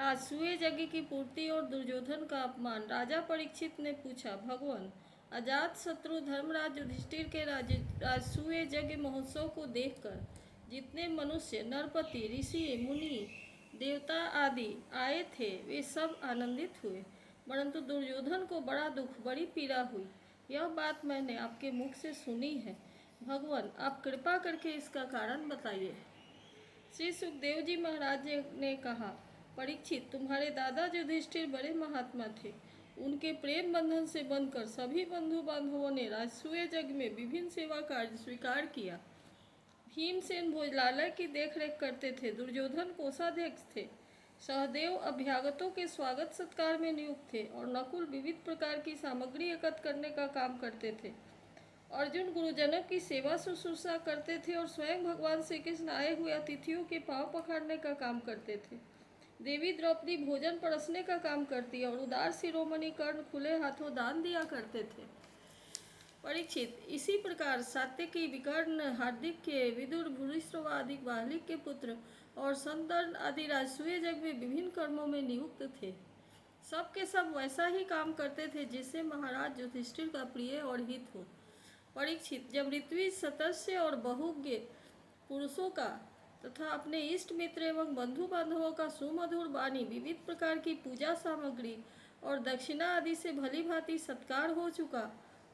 राजसूय यज्ञ की पूर्ति और दुर्योधन का अपमान। राजा परीक्षित ने पूछा, भगवान, अजात शत्रु धर्मराज युधिष्ठिर के राजसूय यज्ञ महोत्सव को देखकर जितने मनुष्य, नरपति, ऋषि, मुनि, देवता आदि आए थे, वे सब आनंदित हुए, परंतु दुर्योधन को बड़ा दुख, बड़ी पीड़ा हुई। यह बात मैंने आपके मुख से सुनी है। भगवान, आप कृपा करके इसका कारण बताइए। श्री सुखदेव जी महाराज ने कहा, परीक्षित, तुम्हारे दादा युधिष्ठिर बड़े महात्मा थे। उनके प्रेम बंधन से बंधकर सभी बंधु बांधवों ने राजसूय यज्ञ में विभिन्न सेवा कार्य स्वीकार किया। भीमसेन भोजनालय की देखरेख करते थे, दुर्योधन कोषाध्यक्ष थे, सहदेव अभ्यागतों के स्वागत सत्कार में नियुक्त थे और नकुल विविध प्रकार की सामग्री एकत्र करने का काम करते थे। अर्जुन गुरुजनों की सेवा शुश्रूषा करते थे और स्वयं भगवान श्री कृष्ण आए हुए अतिथियों के पांव पखारने का काम करते थे। देवी द्रौपदी भोजन परसने का काम करती और उदार शिरोमणि कर्ण खुले हाथों दान दिया करते थे। परीक्षित, इसी प्रकार सात्यकी, विकर्ण, हार्दिक्य, विदुर, भूरिश्रवा आदि बालिक के पुत्र और संतर्ण आदि राजसूय यज्ञ में विभिन्न कर्मों में नियुक्त थे। सब के सब वैसा ही काम करते थे जिससे महाराज युधिष्ठिर का प्रिय और हित हो। परीक्षित, जब ऋत्विज, सतस्य और बहुज्ञ पुरुषों का तथा अपने इष्ट मित्र एवं बंधु बांधवों का सुमधुर वाणी, विविध प्रकार की पूजा सामग्री और दक्षिणा आदि से भली भांति सत्कार हो चुका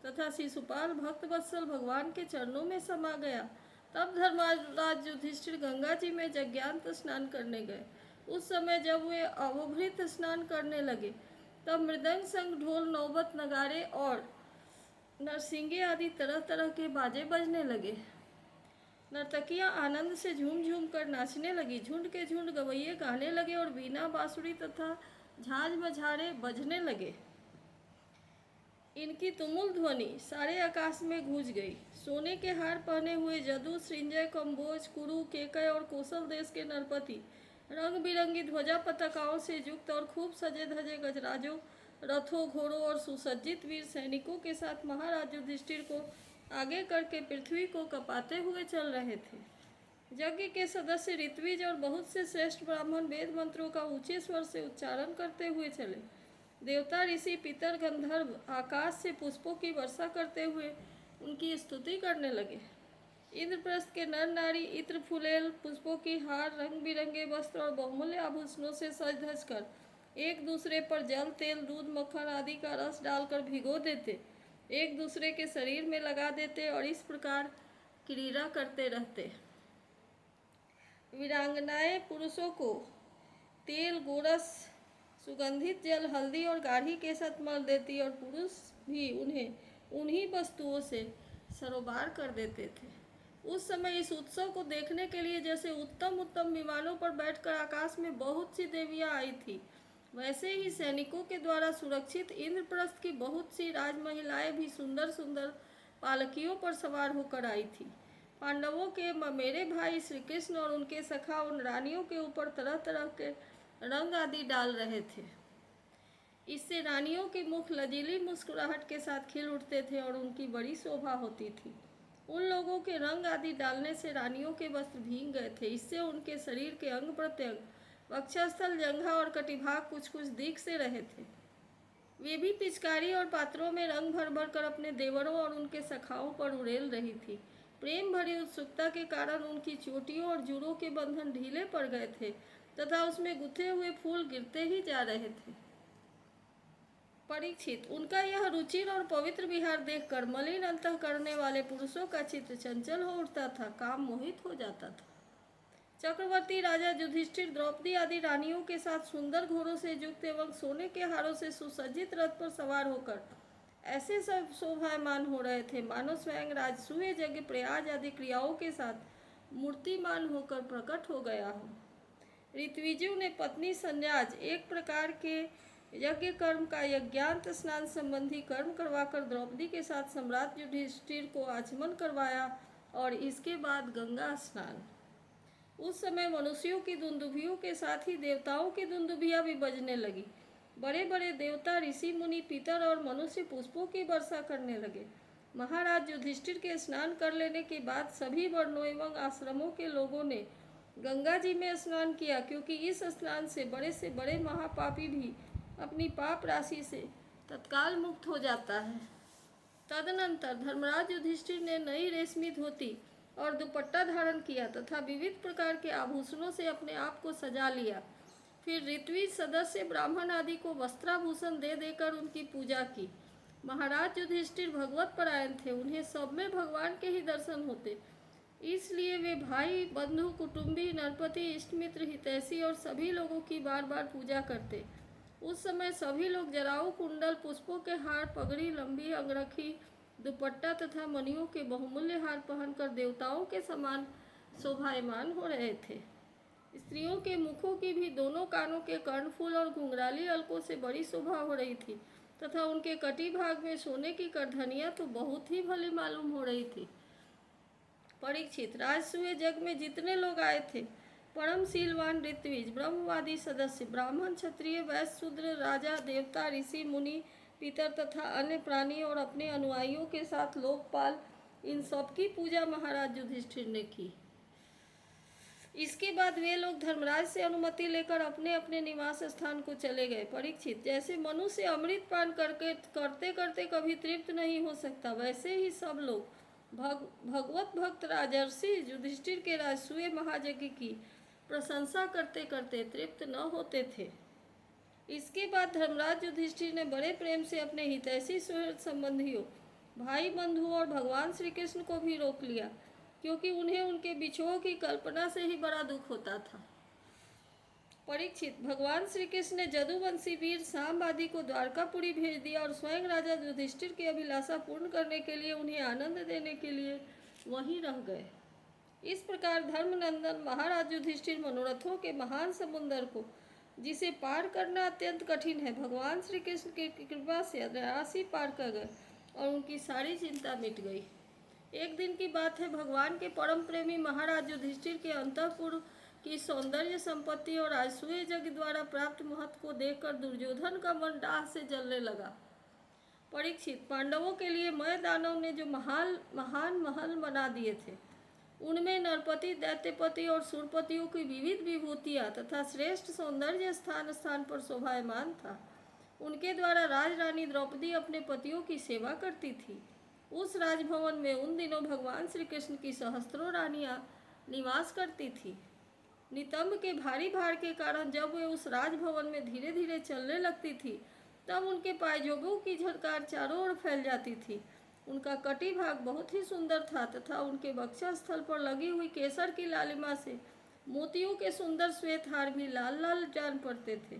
तथा शिशुपाल भक्त वत्सल भगवान के चरणों में समा गया, तब धर्मराज युधिष्ठिर गंगा जी में यज्ञांत स्नान करने गए। उस समय जब वे अवभृत स्नान करने लगे, तब मृदंग, शंख, ढोल, नौबत, नगाड़े और नरसिंगे आदि तरह तरह के बाजे बजने लगे। नर्तकियां आनंद से झूम झूम कर नाचने लगी। झुंड के झुंड गवैये गाने लगे और बीना, बांसुरी तथा झांझ मझारे बजने लगे। इनकी तुमुल ध्वनि सारे आकाश में गूंज गई। सोने के हार पहने हुए जदु, सृंजय, कम्बोज, कुरु, केकय और कौशल देश के नरपति रंग बिरंगी ध्वजा पताकाओं से युक्त और खूब सजे धजे गजराजों, रथों, घोड़ों और सुसज्जित वीर सैनिकों के साथ महाराज युधिष्ठिर को आगे करके पृथ्वी को कपाते हुए चल रहे थे। यज्ञ के सदस्य ऋत्विज और बहुत से श्रेष्ठ ब्राह्मण वेद मंत्रों का ऊंचे स्वर से उच्चारण करते हुए चले। देवता, ऋषि, पितर, गंधर्व आकाश से पुष्पों की वर्षा करते हुए उनकी स्तुति करने लगे। इंद्रप्रस्थ के नर नारी इत्र, फुलेल, पुष्पों की हार, रंग बिरंगे वस्त्र और बहुमूल्य आभूषणों से सज धज कर एक दूसरे पर जल, तेल, दूध, मक्खन आदि का रस डालकर भिगो देते, एक दूसरे के शरीर में लगा देते और इस प्रकार क्रीड़ा करते रहते। वीरांगनाएं पुरुषों को तेल, गोरस, सुगंधित जल, हल्दी और गाढ़ी केसर मल देती और पुरुष भी उन्हें उन्हीं वस्तुओं से सरोबार कर देते थे। उस समय इस उत्सव को देखने के लिए जैसे उत्तम उत्तम विमानों पर बैठकर आकाश में बहुत सी देवियां आई थी, वैसे ही सैनिकों के द्वारा सुरक्षित इंद्रप्रस्थ की बहुत सी राजमहिलाएं भी सुंदर सुंदर पालकियों पर सवार होकर आई थी। पांडवों के मेरे भाई श्री कृष्ण और उनके सखा उन रानियों के ऊपर तरह तरह के रंग आदि डाल रहे थे। इससे रानियों के मुख लजीली मुस्कुराहट के साथ खिल उठते थे और उनकी बड़ी शोभा होती थी। उन लोगों के रंग आदि डालने से रानियों के वस्त्र भीग गए थे। इससे उनके शरीर के अंग प्रत्यंग, वक्षस्थल, जंघा और कटिभाग कुछ कुछ दिख से रहे थे। वे भी पिचकारी और पात्रों में रंग भर भर कर अपने देवरों और उनके सखाओं पर उड़ेल रही थी। प्रेम भरी उत्सुकता के कारण उनकी चोटियों और जुड़ों के बंधन ढीले पड़ गए थे तथा उसमें गुथे हुए फूल गिरते ही जा रहे थे। परीक्षित, उनका यह रुचिर और पवित्र विहार देखकर मलिन अंतः करने वाले पुरुषों का चित्त चंचल हो उठता था, काम मोहित हो जाता था। चक्रवर्ती राजा युधिष्ठिर द्रौपदी आदि रानियों के साथ सुंदर घोड़ों से युक्त एवं सोने के हारों से सुसज्जित रथ पर सवार होकर ऐसे सब शोभायमान हो रहे थे मानो स्वयं राजसूय यज्ञ, प्रयाग आदि क्रियाओं के साथ मूर्तिमान होकर प्रकट हो गया हो। ऋत्विजों ने पत्नी संन्यास, एक प्रकार के यज्ञ कर्म का यज्ञांत स्नान संबंधी कर्म करवाकर द्रौपदी के साथ सम्राट युधिष्ठिर को आचमन करवाया और इसके बाद गंगा स्नान। उस समय मनुष्यों की दुंदुभियों के साथ ही देवताओं की दुंदुभियां भी बजने लगी। बड़े बड़े देवता, ऋषि, मुनि, पितर और मनुष्य पुष्पों की वर्षा करने लगे। महाराज युधिष्ठिर के स्नान कर लेने के बाद सभी वर्णों एवं आश्रमों के लोगों ने गंगा जी में स्नान किया, क्योंकि इस स्नान से बड़े महापापी भी अपनी पाप राशि से तत्काल मुक्त हो जाता है। तदनंतर धर्मराज युधिष्ठिर ने नई रेशमी धोती और दुपट्टा धारण किया तथा विविध प्रकार के आभूषणों से अपने आप को सजा लिया। फिर ऋत्विज सदस्य ब्राह्मण आदि को वस्त्राभूषण दे देकर उनकी पूजा की। महाराज युधिष्ठिर भगवत परायण थे, उन्हें सब में भगवान के ही दर्शन होते, इसलिए वे भाई बंधु कुटुंबी नरपति इष्टमित्र हितैषी और सभी लोगों की बार बार पूजा करते। उस समय सभी लोग जराऊ कुंडल, पुष्पों के हार, पगड़ी, लंबी अंगरखी, दुपट्टा तथा मणियों के बहुमूल्य हार पहनकर देवताओं के समान शोभायमान हो रहे थे। स्त्रियों के मुखों की भी दोनों कानों के कर्णफूल और घुंघराली अलकों से बड़ी शोभा हो रही थी तथा उनके कटी भाग में सोने की करधनियाँ तो बहुत ही भली मालूम हो रही थी। परीक्षित, राजसूय जग में जितने लोग आए थे, परमशीलवान ऋत्विज, ब्रह्मवादी सदस्य, ब्राह्मण, क्षत्रिय, वैश्य, शूद्र, राजा, देवता, ऋषि, मुनि, पितर तथा अन्य प्राणी और अपने अनुयायियों के साथ लोकपाल, इन सबकी पूजा महाराज युधिष्ठिर ने की। इसके बाद वे लोग धर्मराज से अनुमति लेकर अपने अपने निवास स्थान को चले गए। परीक्षित, जैसे मनुष्य अमृत पान करते करते कभी तृप्त नहीं हो सकता, वैसे ही सब लोग भगवत भक्त राजर्षि युधिष्ठिर के राजसूय महायज्ञ की प्रशंसा करते करते तृप्त न होते थे। इसके बाद धर्मराज युधिष्ठिर ने बड़े प्रेम से अपने हितैषी सुहृद संबंधियों, भाई बंधुओं और भगवान श्री कृष्ण को भी रोक लिया, क्योंकि उन्हें उनके बिछोह की कल्पना से ही बड़ा दुख होता था। परीक्षित, भगवान श्री कृष्ण ने जदुवंशी वीर सांब आदि को द्वारकापुरी भेज दिया और स्वयं राजा युधिष्ठिर की अभिलाषा पूर्ण करने के लिए उन्हें आनंद देने के लिए वहीं रह गए। इस प्रकार धर्मनंदन महाराज युधिष्ठिर मनोरथों के महान समुद्र को, जिसे पार करना अत्यंत कठिन है, भगवान श्री कृष्ण की कृपा से अनायास पार कर गए और उनकी सारी चिंता मिट गई। एक दिन की बात है, भगवान के परम प्रेमी महाराज युधिष्ठिर के अंतःपुर की सौंदर्य संपत्ति और राजसूय यज्ञ द्वारा प्राप्त महत्व को देखकर दुर्योधन का मन डाह से जलने लगा। परीक्षित, पांडवों के लिए मय दानव ने जो महान महल बना दिए थे, उनमें नरपति, दैत्यपति और सुरपतियों की विविध विभूतियाँ तथा श्रेष्ठ सौंदर्य स्थान स्थान पर शोभायमान था। उनके द्वारा राजरानी द्रौपदी अपने पतियों की सेवा करती थी। उस राजभवन में उन दिनों भगवान श्री कृष्ण की सहस्त्रों रानियां निवास करती थी। नितंब के भारी भार के कारण जब वे उस राजभवन में धीरे धीरे चलने लगती थी, तब उनके पायजोबों की झटकार चारों ओर फैल जाती थी। उनका कटी भाग बहुत ही सुंदर था तथा उनके वक्षा स्थल पर लगी हुई केसर की लालिमा से मोतियों के सुंदर श्वेत हार भी लाल लाल जान पड़ते थे।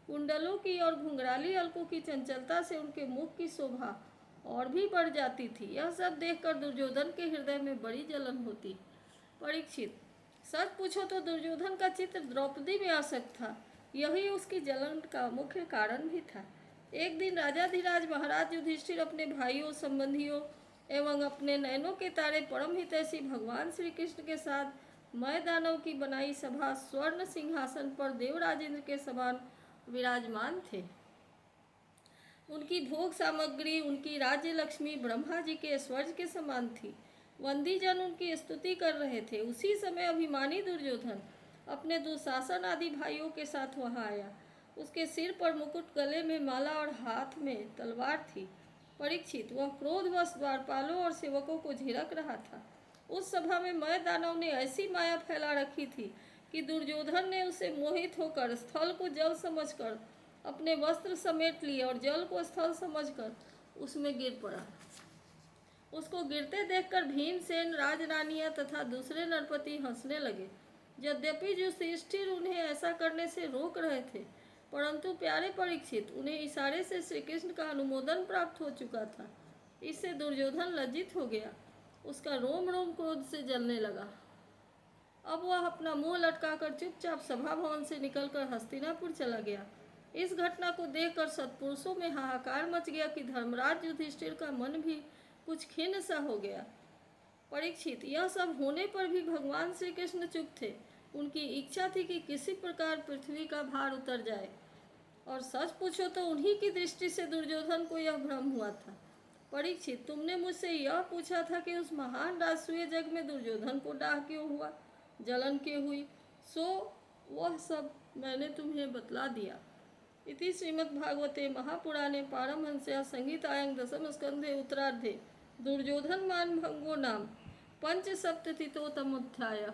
कुंडलों की और घुंघराली अलकों की चंचलता से उनके मुख की शोभा और भी बढ़ जाती थी। यह सब देखकर दुर्योधन के हृदय में बड़ी जलन होती। परीक्षित, सच पूछो तो दुर्योधन का चित्र द्रौपदी में आसक्त था, यही उसकी जलन का मुख्य कारण भी था। एक दिन राजाधिराज महाराज युधिष्ठिर अपने भाइयों, संबंधियों एवं अपने नयनों के तारे परम हितैषी भगवान श्री कृष्ण के साथ मय दानव की बनाई सभा स्वर्ण सिंहासन पर देवराजेंद्र के समान विराजमान थे। उनकी भोग सामग्री, उनकी राज्य लक्ष्मी ब्रह्मा जी के ऐश्वर्य के समान थी। वंदीजन उनकी स्तुति कर रहे थे। उसी समय अभिमानी दुर्योधन अपने दुशासन आदि भाइयों के साथ वहां आया। उसके सिर पर मुकुट, गले में माला और हाथ में तलवार थी। परीक्षित, वह क्रोधवश द्वारपालों और सेवकों को झिड़क रहा था। उस सभा में मय दानव ने ऐसी माया फैला रखी थी कि दुर्योधन ने उसे मोहित होकर स्थल को जल समझकर अपने वस्त्र समेट लिए और जल को स्थल समझकर उसमें गिर पड़ा। उसको गिरते देखकर भीमसेन, राजरानियां तथा दूसरे नरपति हंसने लगे। यद्यपि युधिष्ठिर उन्हें ऐसा करने से रोक रहे थे, परंतु प्यारे परीक्षित, उन्हें इशारे से श्री कृष्ण का अनुमोदन प्राप्त हो चुका था। इससे दुर्योधन लज्जित हो गया। उसका रोम रोम क्रोध से जलने लगा। अब वह अपना मुंह लटकाकर चुपचाप सभा भवन से निकलकर हस्तिनापुर चला गया। इस घटना को देखकर सत्पुरुषों में हाहाकार मच गया कि धर्मराज युधिष्ठिर का मन भी कुछ खिन्न सा हो गया। परीक्षित, यह सब होने पर भी भगवान श्री कृष्ण चुप थे। उनकी इच्छा थी कि किसी प्रकार पृथ्वी का भार उतर जाए, और सच पूछो तो उन्हीं की दृष्टि से दुर्योधन को यह भ्रम हुआ था। परीक्षित, तुमने मुझसे यह पूछा था कि उस महान राजसूय जग में दुर्योधन को डाह क्यों हुआ, जलन क्यों हुई। सो वह सब मैंने तुम्हें बतला दिया। इति श्रीमद्भागवते महापुराणे पारमहंस्यां संहितायां दशमस्कन्धे उत्तरार्धे दुर्योधनमानभङ्गो नाम पंचसप्ततितमोऽध्यायः।